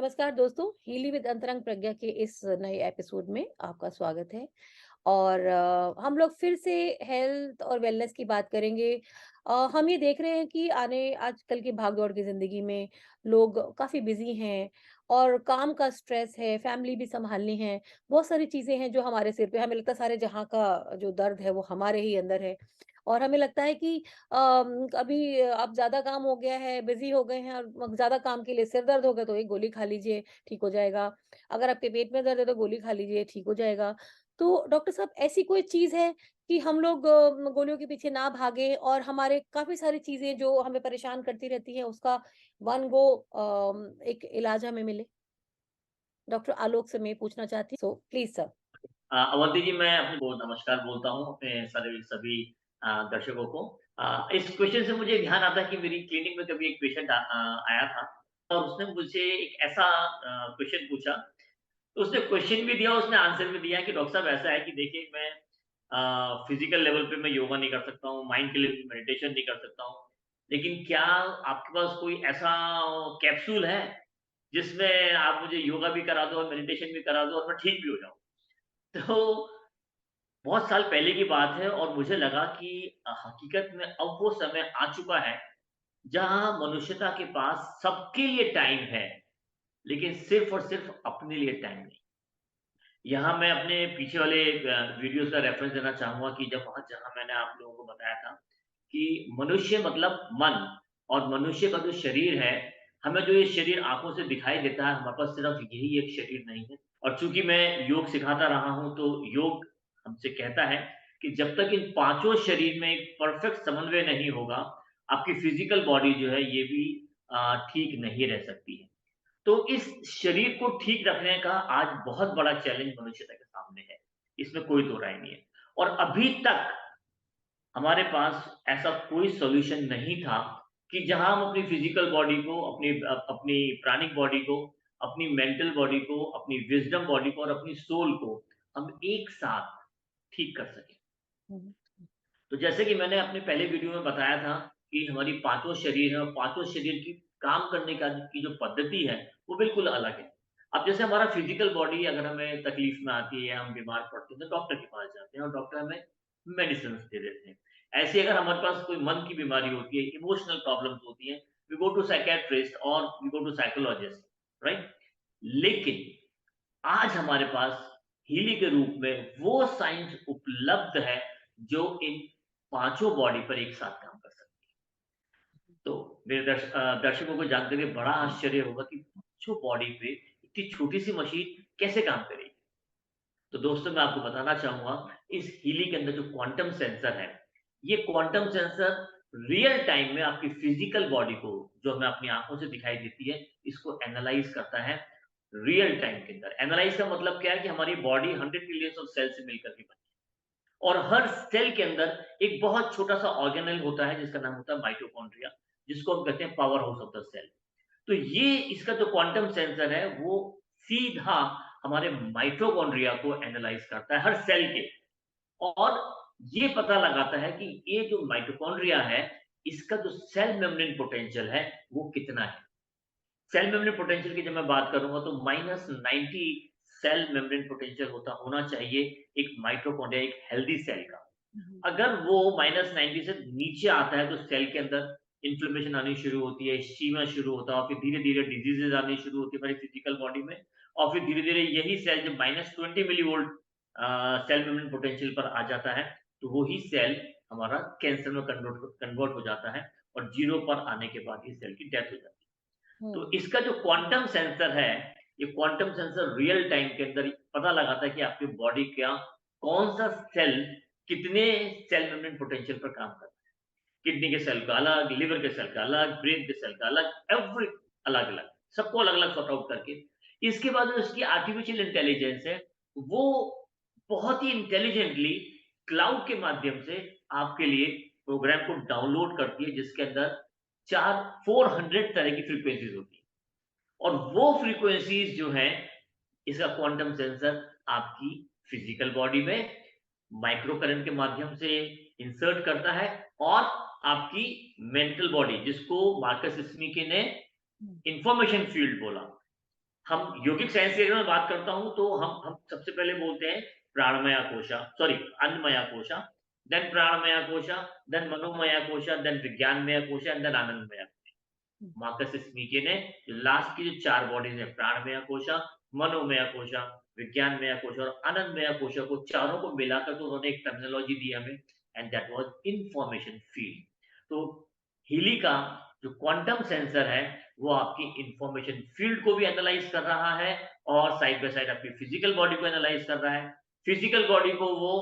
नमस्कार दोस्तों, Healy with अंतरंग प्रज्ञा के इस नए एपिसोड में आपका स्वागत है। और हम लोग फिर से हेल्थ और वेलनेस की बात करेंगे। हम ये देख रहे हैं कि आने आजकल की भाग-दौड़ की ज़िंदगी में लोग काफ़ी बिज़ी हैं और काम का स्ट्रेस है, फैमिली भी सँभालनी है, बहुत सारी चीज़ें हैं जो हमारे सिर पे, हमें लगता है सारे जहाँ का जो दर्द है वो हमारे ही अंदर है। और हमें लगता है कि अभी अब ज़्यादा काम हो गया है, बिज़ी हो गए हैं और ज़्यादा काम के लिए सिर दर्द हो गया तो एक गोली खा लीजिए, ठीक हो जाएगा। अगर आपके पेट में दर्द है तो गोली खा लीजिए, ठीक हो जाएगा। तो डॉक्टर साहब, ऐसी कोई चीज़ है कि हम लोग गोलियों के पीछे ना भागें और हमारे काफ़ी सारी चीज़ें जो हमें परेशान करती रहती हैं उसका वन गो एक इलाज हमें मिले? डॉक्टर आलोक से मैं पूछना चाहती हूँ, सो प्लीज़ सर। अवंती जी, मैं अपने को नमस्कार बोलता हूँ अपने सारे सभी दर्शकों को। इस क्वेश्चन से मुझे ध्यान आता है कि मेरी क्लिनिक में कभी एक पेशेंट आया था और उसने मुझसे एक ऐसा क्वेश्चन पूछा। तो उसने क्वेश्चन भी दिया, उसने आंसर भी दिया कि डॉक्टर साहब ऐसा है कि देखिए मैं फिजिकल लेवल पे मैं योगा नहीं कर सकता हूँ, माइंड के लिए मेडिटेशन नहीं कर सकता हूँ। लेकिन क्या आपके पास कोई ऐसा कैप्सूल है जिसमें आप मुझे योगा भी करा दो और मेडिटेशन भी करा दो और मैं ठीक भी हो जाऊँ? तो बहुत साल पहले की बात है और मुझे लगा कि हकीकत में अब वो समय आ चुका है, जहाँ मनुष्यता के पास सबके लिए टाइम है, लेकिन सिर्फ़ और सिर्फ़ अपने लिए टाइम नहीं। यहाँ मैं अपने पीछे वाले वीडियोज़ का रेफ़रेंस देना चाहूँगा कि जब वहाँ जहाँ मैंने आप लोगों को बताया था कि मनुष्य मतलब मन और मनुष्य का जो शरीर है, हमें जो ये शरीर आँखों से दिखाई देता है, हमारे पास सिर्फ़ यही एक शरीर नहीं है। और चूँकि मैं योग सिखाता रहा हूँ, तो योग हमसे कहता है कि जब तक इन पाँचों शरीर में एक परफ़ेक्ट समन्वय नहीं होगा, आपकी फ़िज़िकल बॉडी जो है ये भी ठीक नहीं रह सकती है। तो इस शरीर को ठीक रखने का आज बहुत बड़ा चैलेंज मनुष्यता के सामने है। इसमें कोई दो राय नहीं है। और अभी तक हमारे पास ऐसा कोई सॉल्यूशन नहीं था कि जहाँ हम अपनी फिजिकल बॉडी को, अपनी प्राणिक बॉडी को, अपनी मेंटल बॉडी को, अपनी विज़डम बॉडी को और अपनी सोल को हम एक साथ ठीक कर सकें। हुँ, तो जैसे कि मैंने अपने पहले वीडियो में बताया था कि हमारी पाँचों शरीर है और पाँचों शरीर की काम करने का की जो पद्धति है, वो बिल्कुल अलग है। अब जैसे हमारा फिज़िकल बॉडी अगर हमें तकलीफ़ में आती है या हम बीमार पड़ते हैं, तो डॉक्टर के पास जाते हैं और डॉक्टर हमें मेडिसिन्स दे देते हैं। ऐसे ही अगर हमारे पास कोई मन की बीमारी होती है, इमोशनल प्रॉब्लम्स होती हैं, वी गो टू साइकियाट्रिस्ट और we go to psychologist, right? लेकिन आज हमारे पास हीलिंग के रूप में वो साइंस उपलब्ध है जो इन पाँचों बॉडी पर एक साथ काम कर सकती है। तो मेरे दर्शकों को जानकर के बड़ा आश्चर्य होगा कि पाँचों बॉडी पे इतनी छोटी-सी मशीन कैसे काम करेगी? तो दोस्तों मैं आपको बताना चाहूँगा इस हीलिंग के अंदर जो क्वांटम सेंसर है, ये क्वांटम सेंसर रियल टाइम में आपकी फिज़िकल बॉडी को जो हमें अपनी आँखों से दिखाई देती है, इसको एनालाइज़ करता है रियल टाइम के अंदर। एनालाइज़ का मतलब क्या है कि हमारी बॉडी 100 मिलियंस ऑफ सेल से मिलकर के बनी है और हर सेल के अंदर एक बहुत छोटा-सा ऑर्गेनेल होता है जिसका नाम होता है माइटोकॉन्ड्रिया, जिसको हम कहते हैं powerhouse of the cell. तो ये इसका जो क्वांटम सेंसर है वो सीधा हमारे माइटोकॉन्ड्रिया को एनालाइज़ करता है हर सेल के और ये पता लगाता है कि ये जो माइटोकॉन्ड्रिया है, इसका जो सेल मेम्ब्रेन पोटेंशियल है, वो कितना है। सेल मेम्ब्रेन पोटेंशियल की जब मैं बात करूँगा तो -90 सेल मेम्ब्रेन पोटेंशियल होना चाहिए एक माइटोकॉन्ड्रिया एक हेल्दी सेल का। हुँ, अगर वो -90 से नीचे आता है तो सेल के अंदर इन्फ्लेमेशन आनी शुरू होती है, इश्चीमा शुरू होता है और फिर धीरे-धीरे डिजीज़ेज़ आनी शुरू होती है हमारी फिजिकल बॉडी में और फिर धीरे-धीरे यही सेल जब -20 मिलीवोल्ट सेल मेम्ब्रेन पोटेंशियल पर आ जाता है, तो वो ही सेल हमारा कैंसर में कन्वर्ट हो जाता है और 0 पर आने के बाद ये सेल की डेथ हो जाती है। तो हुँ, इसका जो क्वांटम सेंसर है, ये क्वांटम सेंसर रियल टाइम के अंदर पता लगाता है कि आपकी बॉडी का कौन-सा सेल कितने सेल मेम्ब्रेन पोटेंशियल पर काम कर रहा है। किडनी के सेल का अलग, लिवर के सेल का अलग, ब्रेन के सेल का अलग, एवरी अलग-अलग, सबको अलग-अलग सॉर्ट आउट करके इसके बाद जो उसकी आर्टिफिशियल इंटेलिजेंस है, वो बहुत ही इंटेलिजेंटली क्लाउड के माध्यम से आपके लिए प्रोग्राम को डाउनलोड करती है जिसके अंदर 400 तरह की फ्रीक्वेंसीज़ होती हैं। और वो फ्रीक्वेंसीज़ जो हैं, इसका क्वांटम सेंसर आपकी फिजिकल बॉडी में माइक्रो करंट के माध्यम से इंसर्ट करता है और आपकी मेंटल बॉडी जिसको मार्कस स्मिथ ने हुँ, इंफॉर्मेशन फील्ड बोला, हम योगिक साइंस की अगर मैं बात करता हूँ तो हम सबसे पहले बोलते हैं प्राणमया कोशा, सॉरी अन्नमया कोशा, देन प्राणमया कोशा, देन मनोमया कोशा, देन विज्ञानमय कोशा एंड देन आनंदमय। हुँ, मार्कस स्मिके ने जो लास्ट की जो 4 बॉडीज़ है प्राणमय कोशा, मनोमय कोशा, विज्ञानमय कोशा और आनंदमय कोशा को चारों को मिलाकर तो उन्होंने एक टर्मिनोलॉजी दी हमें and that was information field. तो हीली का जो क्वांटम सेंसर है वो आपकी इन्फॉर्मेशन फील्ड को भी एनालाइज़ कर रहा है और साइड बाय साइड आपकी फिजिकल बॉडी को एनालाइज़ कर रहा है। फिजिकल बॉडी को वो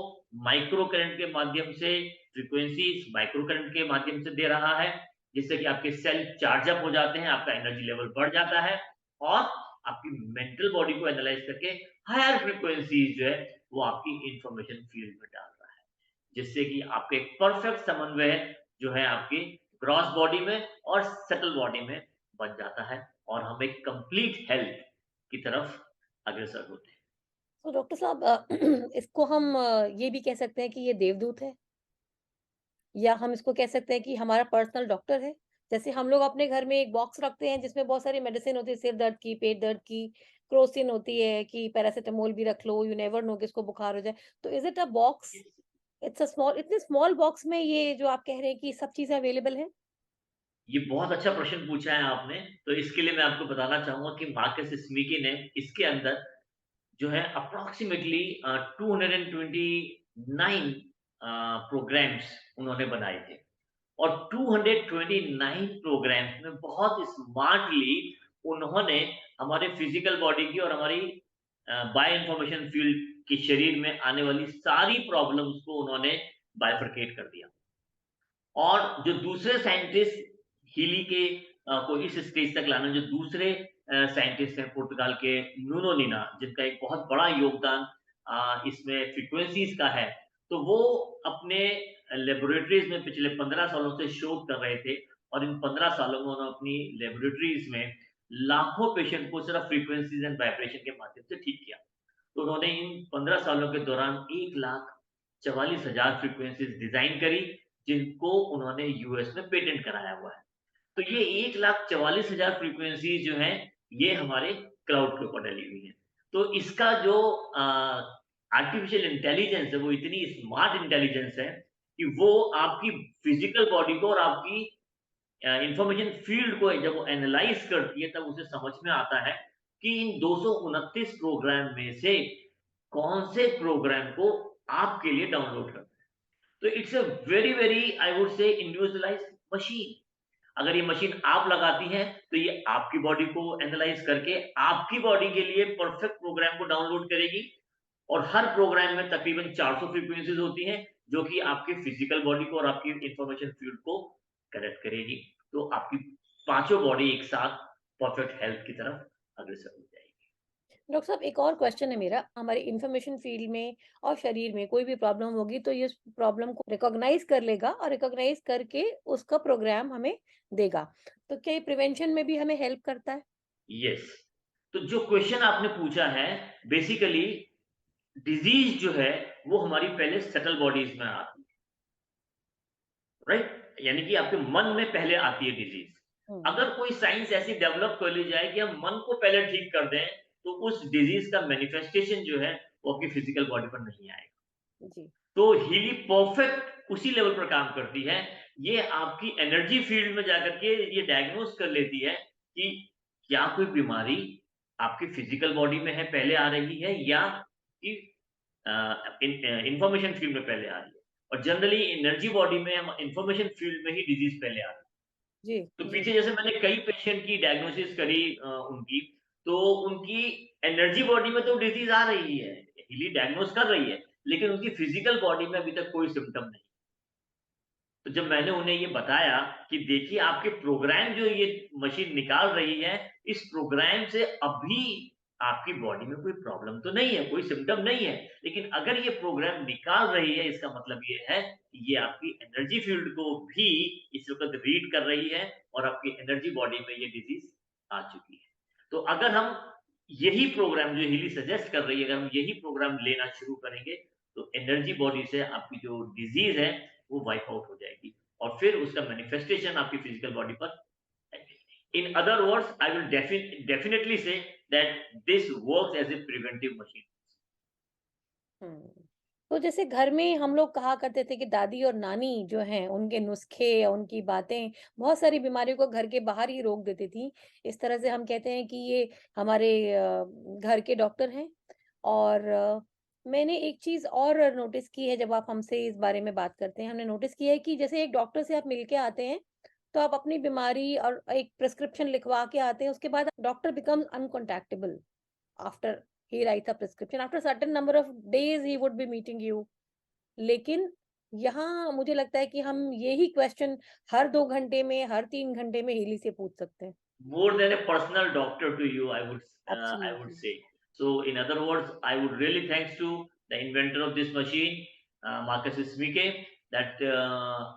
माइक्रो करंट के माध्यम से फ्रीक्वेंसीज़ माइक्रो करंट के माध्यम से दे रहा है जिससे कि आपके सेल चार्ज अप हो जाते हैं, आपका एनर्जी लेवल बढ़ जाता है और आपकी मेंटल बॉडी को एनालाइज़ करके हायर फ्रीक्वेंसीज़ जो है, वो आपकी इन्फॉर्मेशन फील्ड में डाल रहा है। जिससे कि आपका एक परफेक्ट समन्वय जो है आपकी ग्रॉस बॉडी में और सटल बॉडी में बन जाता है और हम एक कंप्लीट हेल्थ की तरफ अग्रसर होते हैं। तो डॉक्टर साहब इसको हम ये भी कह सकते हैं कि ये देवदूत है? या हम इसको कह सकते हैं कि हमारा पर्सनल डॉक्टर है? जैसे हम लोग अपने घर में एक बॉक्स रखते हैं जिसमें बहुत सारी मेडिसिन होती है, सिर दर्द की, पेट दर्द की, क्रोसिन होती है कि पैरासिटामोल भी रख लो, यू नेवर नो किसको बुखार हो जाए। तो is it a box? It's a small इतने स्मॉल बॉक्स में ये जो आप कह रहे हैं कि सब चीज़ें अवेलेबल हैं? ये बहुत अच्छा प्रश्न पूछा है आपने, तो इसके लिए मैं आपको बताना चाहूँगा कि मार्कस स्मिकी ने इसके अंदर जो है अप्रॉक्सिमेटली 229 प्रोग्राम्स उन्होंने बनाए थे और 229 प्रोग्राम्स में बहुत स्मार्टली उन्होंने हमारे फिजिकल बॉडी की और हमारी बायो इंफॉर्मेशन फील्ड के शरीर में आने वाली सारी प्रॉब्लम्स को उन्होंने बाइफरकेट कर दिया और जो दूसरे साइंटिस्ट हीली के को इस स्टेज तक लाना जो दूसरे साइंटिस्ट हैं पुर्तगाल के न्यूनो लीना जिनका एक बहुत बड़ा योगदान इसमें फ्रीक्वेंसीज का है तो वो अपने लेबोरेटरीज में पिछले 15 सालों से शोध कर रहे थे और इन 15 सालों में उन्होंने अपनी लेबोरेटरीज में लाखों पेशेंट को सिर्फ फ्रीक्वेंसीज एंड वाइब्रेशन के माध्यम से ठीक किया तो उन्होंने इन 15 सालों के दौरान 1,44,000 फ्रीक्वेंसीज डिजाइन करी जिनको उन्होंने यूएस में पेटेंट कराया हुआ है तो ये 1,44,000 फ्रीक्वेंसीज जो हैं, ये हमारे क्लाउड के ऊपर डली हुई हैं। तो इसका जो आर्टिफिशियल इंटेलिजेंस है, वो इतनी स्मार्ट इंटेलिजेंस है कि वो आपकी फिजिकल बॉडी को और आपकी इंफॉर्मेशन फील्ड को जब वो एनालाइज करती है, तब उसे समझ में आता है कि इन 229 प्रोग्राम में से कौन से प्रोग्राम को आपके लिए डाउनलोड करना है। तो it's a very, very I would say individualised machine. अगर ये मशीन आप लगाती हैं, तो ये आपकी बॉडी को एनालाइज़ करके आपकी बॉडी के लिए परफेक्ट प्रोग्राम को डाउनलोड करेगी और हर प्रोग्राम में तकरीबन 400 फ्रीक्वेंसीज़ होती हैं, जो कि आपके फिजिकल बॉडी को और आपकी इन्फॉर्मेशन फील्ड को कनेक्ट करेगी। तो आपकी पाँचों बॉडी एक साथ परफेक्ट हेल्थ की तरफ अग्रसर हो जाएगी। डॉक्टर साहब एक और क्वेश्चन है मेरा, हमारे इन्फॉर्मेशन फील्ड में और शरीर में कोई भी प्रॉब्लम होगी तो ये उस प्रॉब्लम को रिकॉग्नाइज़ कर लेगा और रिकॉग्नाइज़ करके उसका प्रोग्राम हमें देगा। तो क्या ये प्रिवेंशन में भी हमें हेल्प करता है? यस, तो जो क्वेश्चन आपने पूछा है, बेसिकली डिज़ीज़ जो है, वो हमारी पहले सटल बॉडीज़ में आती है। राइट? यानी कि आपके मन में पहले आती है डिजीज़। हुँ, अगर कोई साइंस ऐसी डेवलप कर ली जाए कि हम मन को पहले ठीक कर दें, तो उस डिजीज़ का मैनिफेस्टेशन जो है, वो आपकी फिज़िकल बॉडी पर नहीं आएगा। जी। तो हीली परफेक्ट उसी लेवल पर काम करती है। ये आपकी एनर्जी फील्ड में जाकर के ये डायग्नोज़ कर लेती है कि क्या कोई बीमारी आपकी फिज़िकल बॉडी में है, पहले आ रही है या कि इन्फॉर्मेशन फील्ड में पहले आ रही है और जनरली एनर्जी बॉडी में हम इन्फॉर्मेशन फील्ड में ही डिजीज पहले आती है। जी, तो जी। पीछे जैसे मैंने कई पेशेंट की डायग्नोसिस करी उनकी, तो उनकी एनर्जी बॉडी में तो डिजीज आ रही है, हीली डायग्नोस कर रही है, लेकिन उनकी फिजिकल बॉडी में अभी तक कोई सिम्पटम नहीं। तो जब मैंने उन्हें ये बताया कि देखिए आपके प्रोग्राम जो ये मशीन निकाल रही है, इस प्रोग्राम से अभी आपकी बॉडी में कोई प्रॉब्लम तो नहीं है, कोई सिम्पटम नहीं है। लेकिन अगर ये प्रोग्राम निकाल रही है, इसका मतलब ये है कि ये आपकी एनर्जी फील्ड को भी इस वक़्त रीड कर रही है और आपकी एनर्जी बॉडी में ये डिज़ीज़ आ चुकी है। तो अगर हम यही प्रोग्राम जो हीली सजेस्ट कर रही है, अगर हम यही प्रोग्राम लेना शुरू करेंगे, तो एनर्जी बॉडी से आपकी जो डिज़ीज़ है, वो वाइप आउट हो जाएगी और फिर उसका मैनिफेस्टेशन आपकी फिजिकल बॉडी पर आएगी। In other words I will definitely से that this works as a preventive machine. हुँ। तो जैसे घर में हम लोग कहा करते थे कि दादी और नानी जो हैं, उनके नुस्खे या उनकी बातें बहुत सारी बीमारियों को घर के बाहर ही रोक देती थी। इस तरह से हम कहते हैं कि ये हमारे घर के डॉक्टर हैं। और मैंने एक चीज़ और नोटिस की है जब आप हमसे इस बारे में बात करते हैं, हमने नोटिस किया है कि जैसे एक डॉक्टर से आप मिल के आते हैं, तो आप अपनी बीमारी और एक प्रिस्क्रिप्शन लिखवा के आते हैं, उसके बाद doctor becomes uncontactable. After he writes a prescription after certain number of days he would be meeting you. लेकिन यहाँ मुझे लगता है कि हम यही क्वेश्चन हर 2 घंटे में, हर 3 घंटे में हीली से पूछ सकते हैं। More than a personal doctor to you, I would absolutely. say. So in other words, I would really thanks to the inventor of this machine, Marcus Smike, that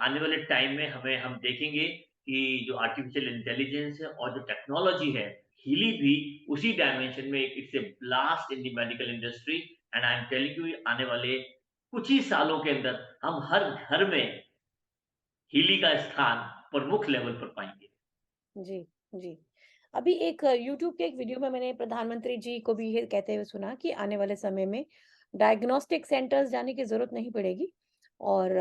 आने वाले टाइम में हमें हम देखेंगे कि जो आर्टिफिशियल इंटेलिजेंस है और जो टेक्नोलॉजी है, हीली भी उसी डायमेंशन में it's a blast in the medical industry. And I am telling you आने वाले कुछ ही सालों के अंदर हम हर घर में हीली का स्थान प्रमुख लेवल पर पाएंगे। जी, जी। अभी एक यूट्यूब के एक वीडियो में मैंने प्रधानमंत्री जी को भी ये कहते हुए सुना कि आने वाले समय में डायग्नोस्टिक सेंटर्स जाने की ज़रूरत नहीं पड़ेगी और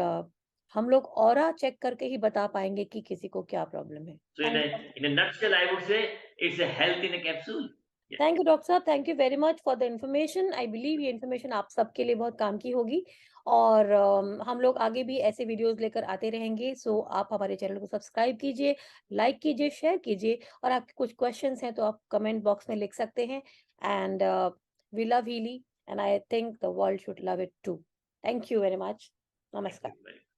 हम लोग ऑरा चेक करके ही बता पाएँगे कि किसी को क्या प्रॉब्लम है। So thank in a nutshell, I would say it's a health in a capsule. Yeah. Thank you doctor साहब, thank you very much for the information. I believe ये इन्फॉर्मेशन आप सबके लिए बहुत काम की होगी और हम लोग आगे भी ऐसे वीडियोस लेकर आते रहेंगे। सो आप हमारे चैनल को सब्सक्राइब कीजिए, लाइक कीजिए, शेयर कीजिए और आपके कुछ क्वेश्चंस हैं तो आप कमेंट बॉक्स में लिख सकते हैं। And we love Healy and I think the world should love it too. Thank you very much. Thank you नमस्कार। very